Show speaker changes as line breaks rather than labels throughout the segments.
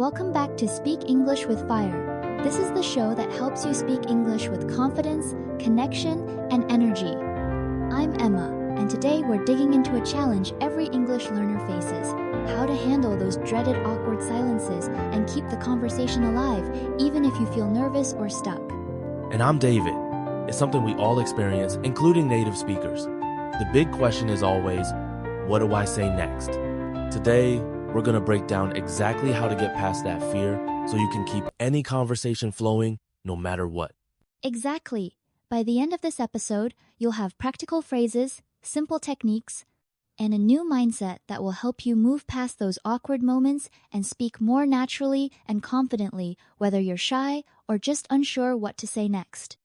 Welcome back to Speak English with Fire. This is the show that helps you speak English with confidence, connection, and energy. I'm Emma, and today we're digging into a challenge every English learner faces: how to handle those dreaded awkward silences and keep the conversation alive, even if you feel nervous or stuck.
And I'm David. It's something we all experience, including native speakers. The big question is always, what do I say next? Today, we're going to break down exactly how to get past that fear so you can keep any conversation flowing no matter what.
Exactly. By the end of this episode, you'll have practical phrases, simple techniques, and a new mindset that will help you move past those awkward moments and speak more naturally and confidently, whether you're shy or just unsure what to say next.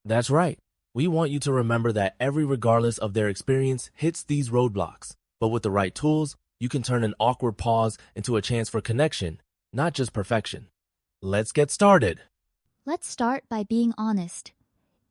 That's right. We want you to remember that regardless of their experience, hits these roadblocks. But with the right tools, you can turn an awkward pause into a chance for connection, not just perfection. Let's get started.
Let's start by being honest.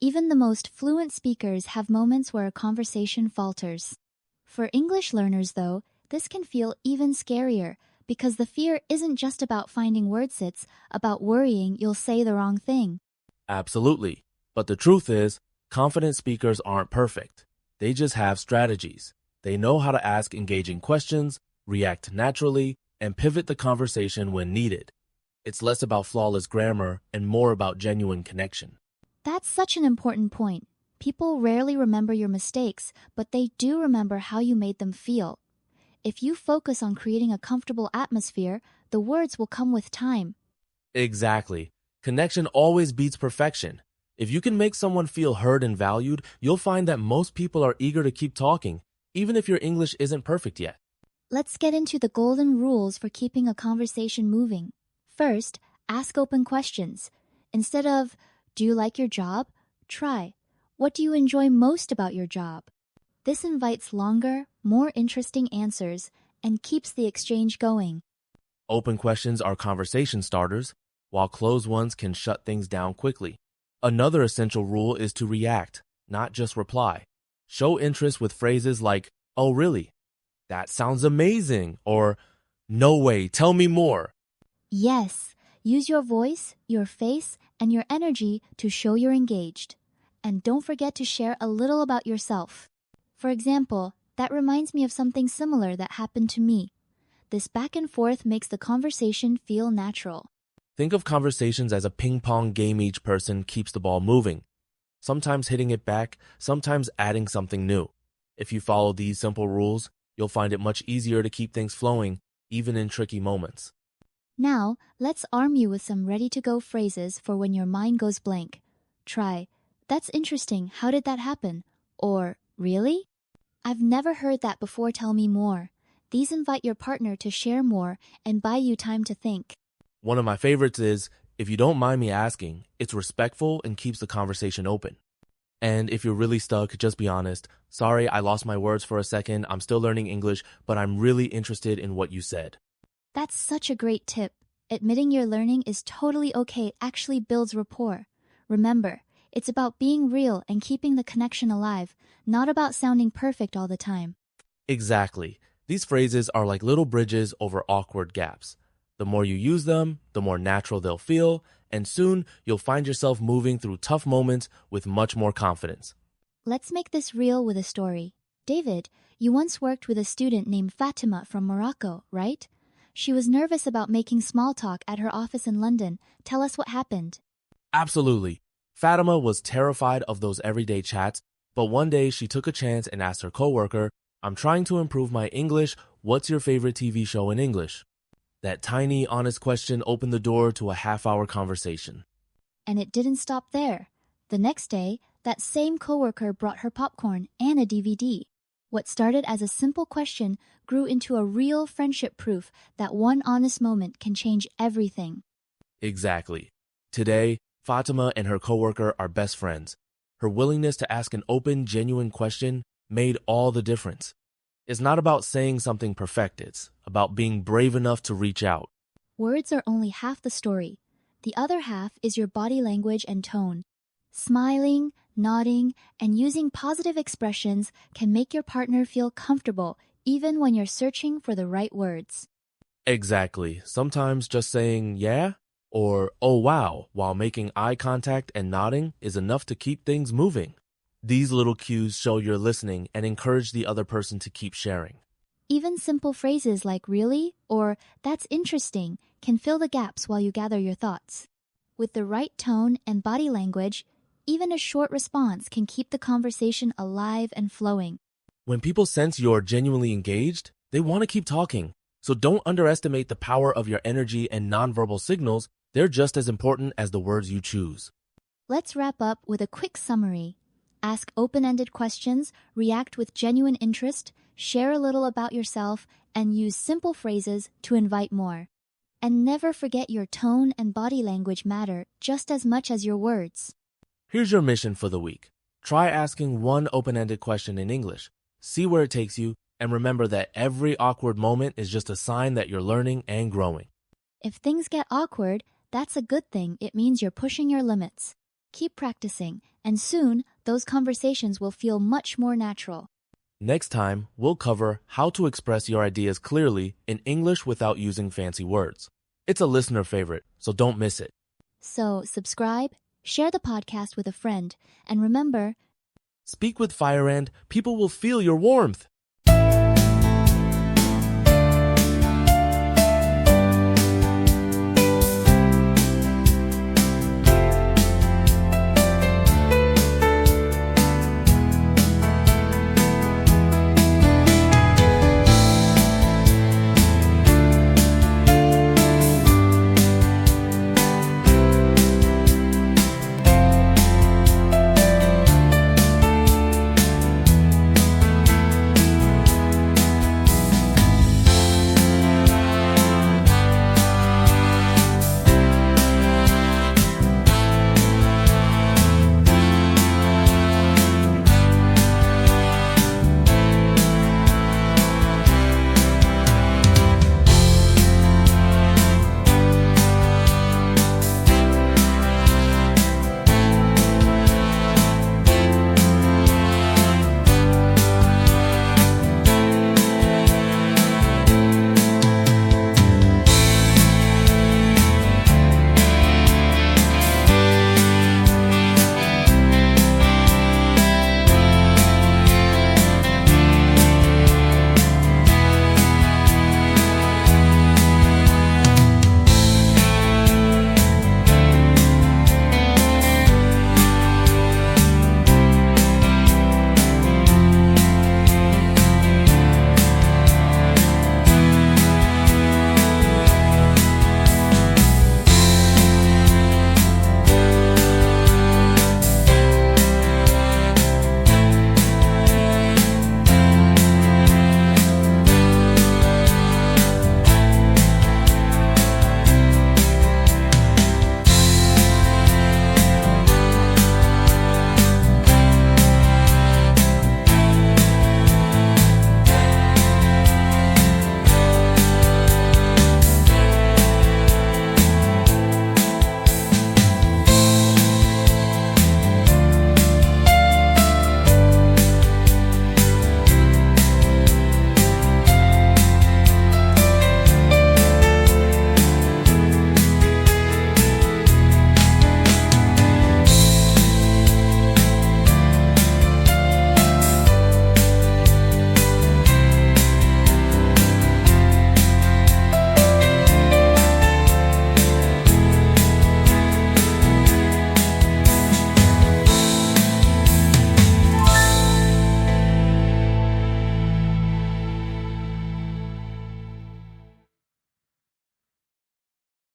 Even the most fluent speakers have moments where a conversation falters. For English learners, though, this can feel even scarier because the fear isn't just about finding words, it's about worrying you'll say the wrong thing.
Absolutely. But the truth is, confident speakers aren't perfect. They just have strategies. They know how to ask engaging questions, react naturally, and pivot the conversation when needed. It's less about flawless grammar and more about genuine connection.
That's such an important point. People rarely remember your mistakes, but they do remember how you made them feel. If you focus on creating a comfortable atmosphere, the words will come with time.
Exactly. Connection always beats perfection. If you can make someone feel heard and valued, you'll find that most people are eager to keep talking, even if your English isn't perfect yet.
Let's get into the golden rules for keeping a conversation moving. First, ask open questions. Instead of, "Do you like your job?" try, "What do you enjoy most about your job?" This invites longer, more interesting answers and keeps the exchange going.
Open questions are conversation starters, while closed ones can shut things down quickly. Another essential rule is to react, not just reply. Show interest with phrases like, "Oh, really? That sounds amazing," or "No way, tell me more."
Yes, use your voice, your face, and your energy to show you're engaged. And don't forget to share a little about yourself. For example, that reminds me of something similar that happened to me. This back and forth makes the conversation feel natural.
Think of conversations as a ping pong game. Each person keeps the ball moving, sometimes hitting it back, sometimes adding something new. If you follow these simple rules, you'll find it much easier to keep things flowing, even in tricky moments.
Now, let's arm you with some ready-to-go phrases for when your mind goes blank. Try, "That's interesting, how did that happen?" Or, "Really? I've never heard that before, tell me more." These invite your partner to share more and buy you time to think.
One of my favorites is, "If you don't mind me asking." It's respectful and keeps the conversation open. And if you're really stuck, just be honest. "Sorry, I lost my words for a second. I'm still learning English, but I'm really interested in what you said."
That's such a great tip. Admitting you're learning is totally okay. It actually builds rapport. Remember, it's about being real and keeping the connection alive, not about sounding perfect all the time.
Exactly. These phrases are like little bridges over awkward gaps. The more you use them, the more natural they'll feel, and soon you'll find yourself moving through tough moments with much more confidence.
Let's make this real with a story. David, you once worked with a student named Fatima from Morocco, right? She was nervous about making small talk at her office in London. Tell us what happened.
Absolutely. Fatima was terrified of those everyday chats, but one day she took a chance and asked her coworker, "I'm trying to improve my English. What's your favorite TV show in English?" That tiny, honest question opened the door to a half-hour conversation.
And it didn't stop there. The next day, that same coworker brought her popcorn and a DVD. What started as a simple question grew into a real friendship, proof that one honest moment can change everything.
Exactly. Today, Fatima and her coworker are best friends. Her willingness to ask an open, genuine question made all the difference. It's not about saying something perfect. It's about being brave enough to reach out.
Words are only half the story. The other half is your body language and tone. Smiling, nodding, and using positive expressions can make your partner feel comfortable even when you're searching for the right words.
Exactly. Sometimes just saying yeah or oh wow while making eye contact and nodding is enough to keep things moving. These little cues show you're listening and encourage the other person to keep sharing.
Even simple phrases like really or that's interesting can fill the gaps while you gather your thoughts. With the right tone and body language, even a short response can keep the conversation alive and flowing.
When people sense you're genuinely engaged, they want to keep talking. So don't underestimate the power of your energy and nonverbal signals. They're just as important as the words you choose.
Let's wrap up with a quick summary. Ask open-ended questions, react with genuine interest, share a little about yourself, and use simple phrases to invite more. And never forget your tone and body language matter just as much as your words.
Here's your mission for the week. Try asking one open-ended question in English. See where it takes you, and remember that every awkward moment is just a sign that you're learning and growing.
If things get awkward, that's a good thing. It means you're pushing your limits. Keep practicing, and soon those conversations will feel much more natural.
Next time, we'll cover how to express your ideas clearly in English without using fancy words. It's a listener favorite, so don't miss it.
So, subscribe, share the podcast with a friend, and remember,
Speak with fire and people will feel your warmth.